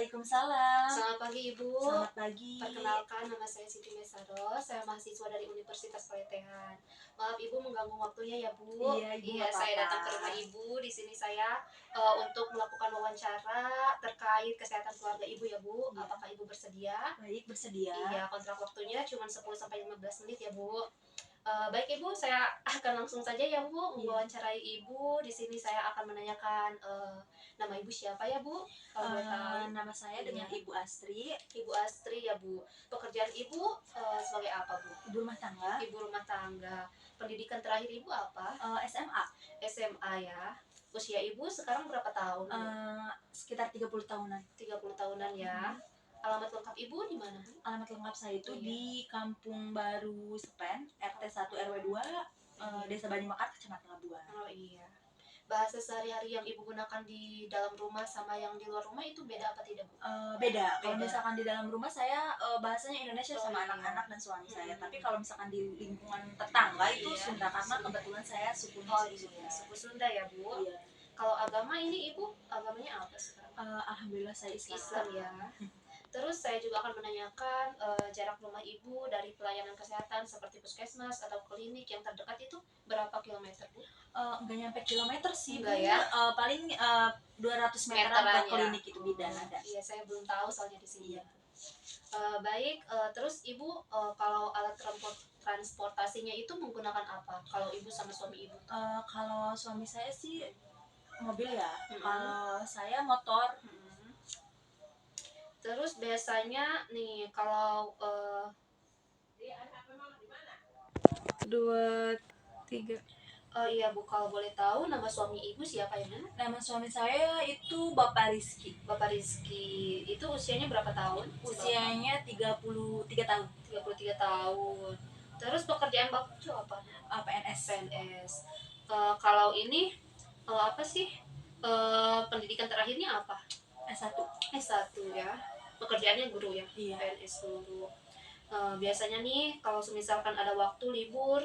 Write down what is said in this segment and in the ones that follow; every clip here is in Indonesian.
Waalaikumsalam. Selamat pagi Ibu. Selamat pagi. Perkenalkan, nama saya Siti Mesaros. Saya mahasiswa dari Universitas Paletehan. Maaf Ibu mengganggu waktunya ya Bu. Iya, Ibu Iya, nggak saya apa-apa. datang ke rumah Ibu. Di sini saya untuk melakukan wawancara terkait kesehatan keluarga Ibu ya Bu. Iya. Apakah Ibu bersedia? Baik, bersedia. Iya, kontrak waktunya cuma 10-15 menit ya Bu. Baik Ibu, saya akan langsung saja ya Bu mewawancarai Ibu. Di sini saya akan menanyakan nama Ibu siapa ya Bu? Kalau boleh tahu. Nama saya dengan Iya. Ibu Astri, Ibu Astri ya Bu. Pekerjaan Ibu sebagai apa Bu? ibu rumah tangga, Ibu rumah tangga. Pendidikan terakhir Ibu apa? SMA, SMA ya. Usia Ibu sekarang berapa tahun Bu? sekitar 30 tahunan. 30 tahunan ya. Alamat lengkap Ibu di mana Bu? Alamat lengkap saya itu Iya. di Kampung Baru Sepen, RT 1 RW 2, Desa Banyumakar, Kecamatan Labuan. Oh iya. Bahasa sehari-hari yang Ibu gunakan di dalam rumah sama yang di luar rumah itu beda apa tidak Bu? Beda. Kalau Beda. misalkan di dalam rumah saya bahasanya Indonesia Oh, sama iya. anak-anak dan suami saya. Hmm. Tapi kalau misalkan di lingkungan tetangga itu Iya. Sunda, karena kebetulan saya sukunya Oh suku iya, Sunda. suku Sunda ya Bu. Iya. Kalau agama ini Ibu, agamanya apa sekarang? Alhamdulillah saya Islam ya. Terus saya juga akan menanyakan jarak rumah Ibu dari pelayanan kesehatan seperti puskesmas atau klinik yang terdekat itu berapa kilometer Bu? Nggak nyampe kilometer sih, Enggak Bu. ya? Paling 200 meteran Meteran ke ya. klinik itu bidan ada. Iya, saya belum tahu soalnya di sini. Iya. Baik, terus Ibu kalau alat transportasinya itu menggunakan apa? Kalau Ibu sama suami Ibu? Kalau suami saya sih mobil ya. Mm-mm. Kalau saya motor. Terus biasanya nih kalau 2, 3. iya Bu, kalau boleh tahu nama suami Ibu siapa ya? Nama suami saya itu Bapak Rizky. Bapak Rizky. Itu usianya berapa tahun? Usianya 33 tahun. 33 tahun. Terus pekerjaan Bapak itu apa? PNS. PNS. Kalau ini apa sih? Pendidikan terakhirnya apa? S1. S1 ya. Pekerjaannya guru ya. Iya. PNS guru. Biasanya nih kalau misalkan ada waktu libur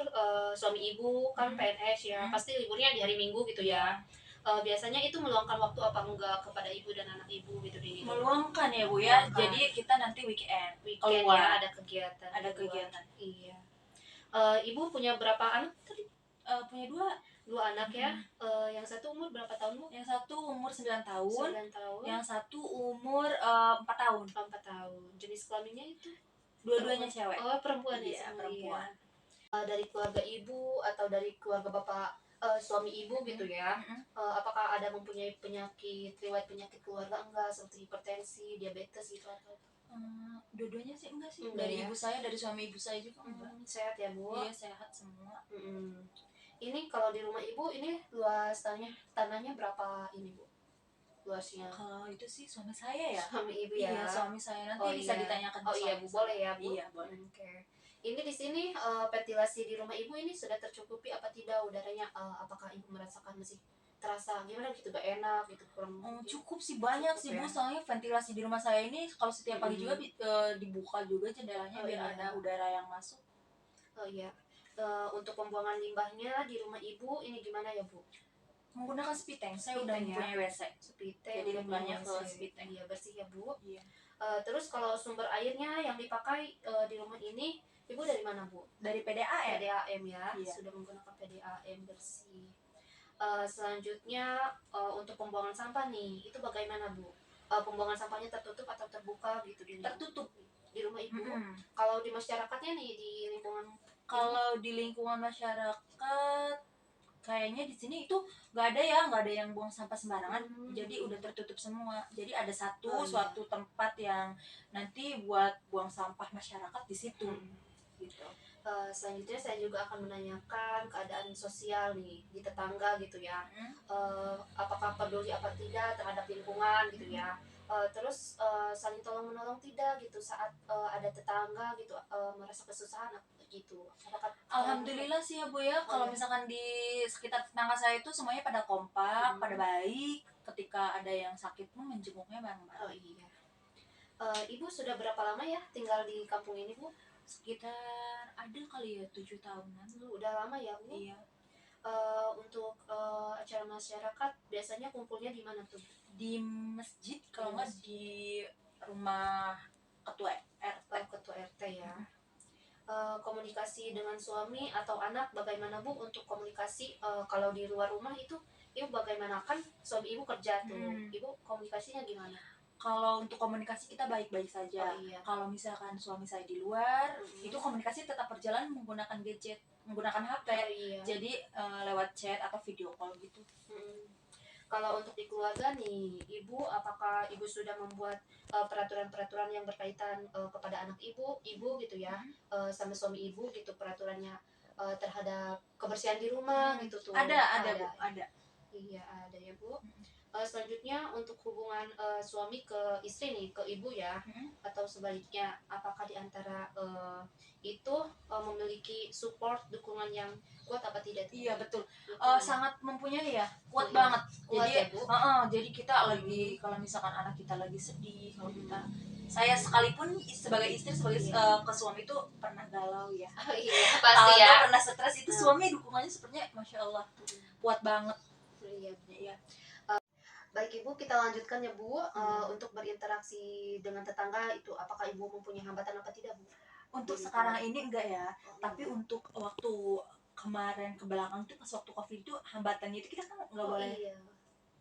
suami Ibu kan PNS ya, pasti liburnya di hari Minggu gitu ya. Biasanya itu meluangkan waktu apa enggak kepada Ibu dan anak Ibu gitu di Meluangkan ya Bu ya. Meluangkan. Jadi kita nanti weekend weekend ya, ada kegiatan. Ada di luar. kegiatan. Iya. Ibu punya berapa anak tadi? Punya 2 anak ya. Yang satu umur berapa tahun Bu? Yang satu umur 9 tahun. 9 tahun. Yang satu umur 4 tahun. 4 tahun. Jenis kelaminnya itu? Dua-duanya cewek. Oh, perempuan ya Iya, semua. perempuan. Iya. Dari keluarga Ibu atau dari keluarga Bapak suami Ibu gitu ya. Apakah ada mempunyai riwayat penyakit keluarga enggak seperti hipertensi, diabetes gitu atau? Dua-duanya sih enggak sih. Enggak Dari ya? ibu saya, dari suami ibu saya juga enggak. Sehat ya Bu? Iya, sehat semua. Ini kalau di rumah Ibu ini luas tanahnya berapa ini Bu? Luasnya? Kalau itu sih suami saya ya. Suami Ibu ya. Iya, suami saya nanti bisa ditanyakan ke iya suami Bu, saya. boleh ya Bu? Iya, boleh. Oke. Ini di sini ventilasi di rumah Ibu ini sudah tercukupi apa tidak udaranya? Apakah Ibu merasakan masih terasa gimana gitu, gak enak gitu, kurang? Cukup sih, banyak sih Bu. ya? Soalnya ventilasi di rumah saya ini kalau setiap pagi juga dibuka juga jendelanya biar iya. ada udara yang masuk. Oh iya. Untuk pembuangan limbahnya di rumah Ibu ini gimana ya Bu? Menggunakan spiteng. Saya udah Spiteng ya? mempunyai WC. Spiteng. Jadi limbahnya ke WC. spiteng. Iya, bersih ya Bu. Iya. Terus kalau sumber airnya yang dipakai di rumah ini Ibu dari mana Bu? Dari PDAM. PDAM ya. Iya. Sudah menggunakan PDAM bersih. Selanjutnya untuk pembuangan sampah nih, itu bagaimana Bu? Pembuangan sampahnya tertutup atau terbuka gitu di Tertutup di rumah Ibu? Kalau di masyarakatnya nih, di lingkungan? Kalau di lingkungan masyarakat kayaknya di sini itu nggak ada yang buang sampah sembarangan. Jadi udah tertutup semua. Jadi ada suatu tempat yang nanti buat buang sampah masyarakat di situ. Gitu. Selanjutnya saya juga akan menanyakan keadaan sosial nih di tetangga gitu ya. Apakah peduli apa tidak terhadap lingkungan gitu ya. Terus saling tolong menolong tidak gitu saat ada tetangga gitu merasa kesusahan gitu. Apakah? Alhamdulillah sih ya Bu ya. Kalau misalkan di sekitar tetangga saya itu semuanya pada kompak, pada baik. Ketika ada yang sakit pun menjenguknya bareng-bareng. Oh iya. Ibu sudah berapa lama ya tinggal di kampung ini Bu? Sekitar ada kali ya 7 tahunan. Udah lama ya Bu? Iya. Untuk acara masyarakat biasanya kumpulnya di mana tuh? Di masjid, kalau nggak masjid. di rumah ketua RT. Ketua RT ya. Komunikasi dengan suami atau anak bagaimana Bu untuk komunikasi kalau di luar rumah itu ibu bagaimana, kan suami ibu kerja tuh, ibu komunikasinya gimana? Kalau untuk komunikasi kita baik-baik saja. Oh iya. Kalau misalkan suami saya di luar, Mm-mm. itu komunikasi tetap berjalan menggunakan gadget, menggunakan HP. Oh iya. Jadi lewat chat atau video call gitu. Mm-mm. Kalau untuk di keluarga nih, ibu apakah ibu sudah membuat peraturan-peraturan yang berkaitan kepada anak ibu gitu ya, sama suami ibu gitu, peraturannya terhadap kebersihan di rumah gitu tuh? Ada Bu, ada. Iya ada ya Bu. Selanjutnya untuk hubungan suami ke istri nih, ke ibu ya, atau sebaliknya, apakah di antara itu memiliki support dukungan yang kuat apa tidak? Iya betul. Dukungan. Sangat mempunyai ya, kuat Iya. banget. Kuat Jadi ya, Bu? jadi kita lagi, kalau misalkan anak kita lagi sedih, kalau kita, saya sekalipun sebagai istri, sebagai ke suami itu pernah galau ya. Oh iya pasti ya. Kalau pernah stres itu suami dukungannya sepertinya masya Allah kuat banget. Iya. Baik Ibu, kita lanjutkan ya Bu. Untuk berinteraksi dengan tetangga itu, apakah Ibu mempunyai hambatan apa tidak Bu? Untuk sekarang ini enggak ya, tapi untuk waktu kemarin ke belakang tuh pas waktu COVID itu hambatannya itu kita kan nggak boleh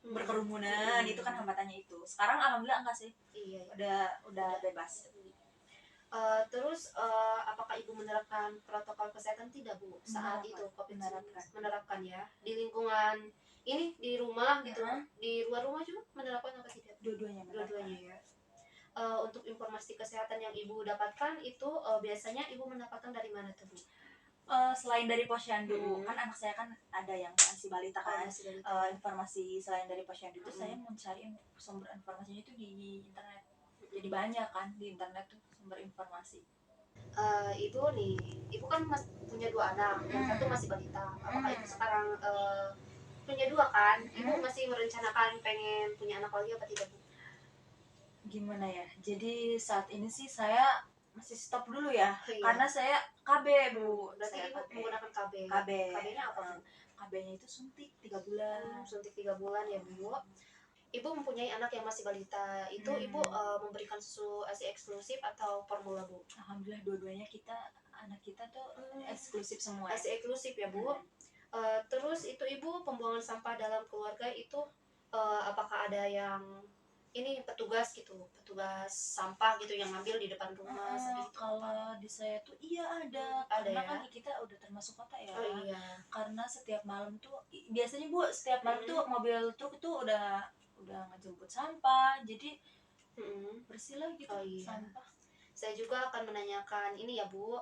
berkerumunan, itu kan hambatannya itu. Sekarang alhamdulillah enggak sih, Iya. udah bebas. Terus apakah Ibu menerapkan protokol kesehatan tidak Bu saat itu COVID? Menerapkan ya di lingkungan ini, di rumah gitu, di luar rumah juga menerapkan apa tidak? Dua-duanya ya. Untuk informasi kesehatan yang Ibu dapatkan itu biasanya Ibu mendapatkan dari mana tuh Bu? Selain dari Posyandu, kan anak saya kan ada yang masih balita kan. Informasi selain dari Posyandu itu saya mencari sumber informasinya itu di internet. Jadi banyak kan di internet tuh sumber informasi. Ibu kan punya 2 anak, yang satu masih balita. Apakah Ibu sekarang punya 2 kan? Ibu masih merencanakan pengen punya anak lagi apa tidak Bu? Gimana ya? Jadi saat ini sih saya masih stop dulu ya, Iya. karena saya KB Bu. Berarti Saya Ibu menggunakan KB. KB. KB-nya apa Bu? KB-nya itu suntik 3 bulan. Suntik 3 bulan ya Bu. Ibu mempunyai anak yang masih balita, itu Ibu memberikan susu ASI eksklusif atau formula Bu? Alhamdulillah dua-duanya anak kita tuh eksklusif semua. ASI eksklusif ya Bu. Terus itu Ibu pembuangan sampah dalam keluarga itu apakah ada yang ini petugas sampah gitu yang ngambil di depan rumah? Kalau di saya tuh iya ada karena ya? Kan kita udah termasuk kota ya. Oh iya. Karena setiap malam tuh biasanya Bu setiap malam tuh mobil truk tuh udah ngejemput sampah, jadi bersih lah gitu. Sampah. Saya juga akan menanyakan ini ya Bu,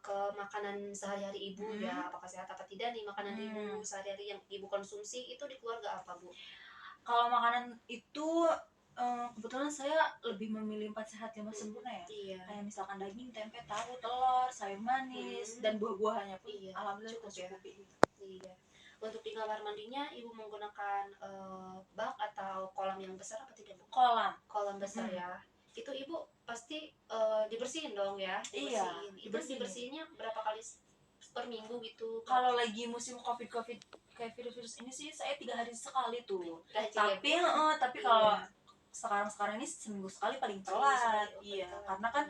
ke makanan sehari-hari Ibu ya, apakah sehat apa tidak nih makanan Ibu sehari-hari yang Ibu konsumsi itu di keluarga apa Bu? Kalau makanan itu kebetulan saya lebih memilih 4 sehat 5 sempurna ya. Iya. Kayak misalkan daging, tempe, tahu, telur, sayur manis, dan buah-buahannya pun alhamdulillah cukup. Iya. Untuk di kamar mandinya Ibu menggunakan bak atau kolam yang besar apa tidak Bu? Kolam besar ya. Itu Ibu pasti dibersihin dong ya? Dibersihin. Iya. Itu dibersihinnya berapa kali per minggu gitu? Kalau lagi musim COVID kayak virus ini sih saya 3 hari sekali tuh. Tapi kalau sekarang ini seminggu sekali paling telat. Iya, karena kan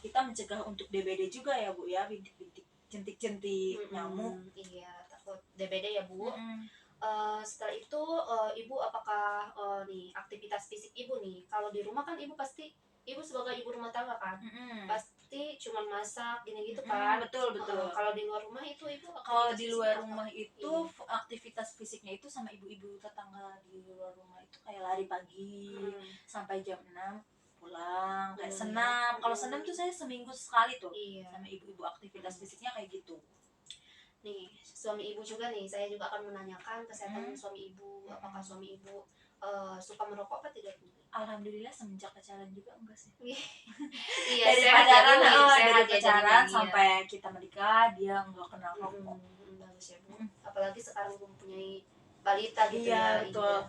kita mencegah untuk DBD juga ya Bu ya, bintik-bintik, jentik-jentik nyamuk. Iya, takut DBD ya Bu. Setelah itu Ibu apakah nih aktivitas fisik Ibu nih, kalau di rumah kan Ibu pasti sebagai ibu rumah tangga kan, pasti cuma masak gini gitu kan. Betul. Kalau di luar rumah itu Ibu aktivitas fisiknya itu sama ibu-ibu tetangga di luar rumah itu kayak lari pagi sampai jam 6 pulang, kayak senam. Kalau senam tuh saya seminggu sekali tuh. Sama ibu-ibu aktivitas fisiknya kayak gitu. Nih, suami Ibu juga nih, saya juga akan menanyakan kesehatan suami Ibu. Apakah suami Ibu suka merokok apa tidak Bu? Alhamdulillah semenjak pacaran juga enggak sih. Iya, dari pacaran sampai kita menikah dia enggak kenal rokok. Bagus ya Bu. Apalagi sekarang Ibu mempunyai balita gitu ya. Iya, betul.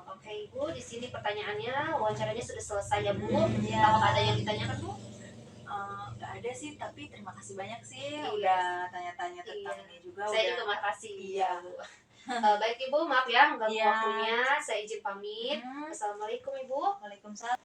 Oke Ibu, di sini pertanyaannya, wawancaranya sudah selesai ya Bu. Apakah ada yang ditanyakan Bu? Nggak ada sih, tapi terima kasih banyak sih udah tanya-tanya tentang ini juga. Saya juga makasih. Iya Bu. Baik Ibu, maaf ya mengganggu Iya. waktunya. Saya izin pamit. Hmm. Assalamualaikum Ibu. Waalaikumsalam.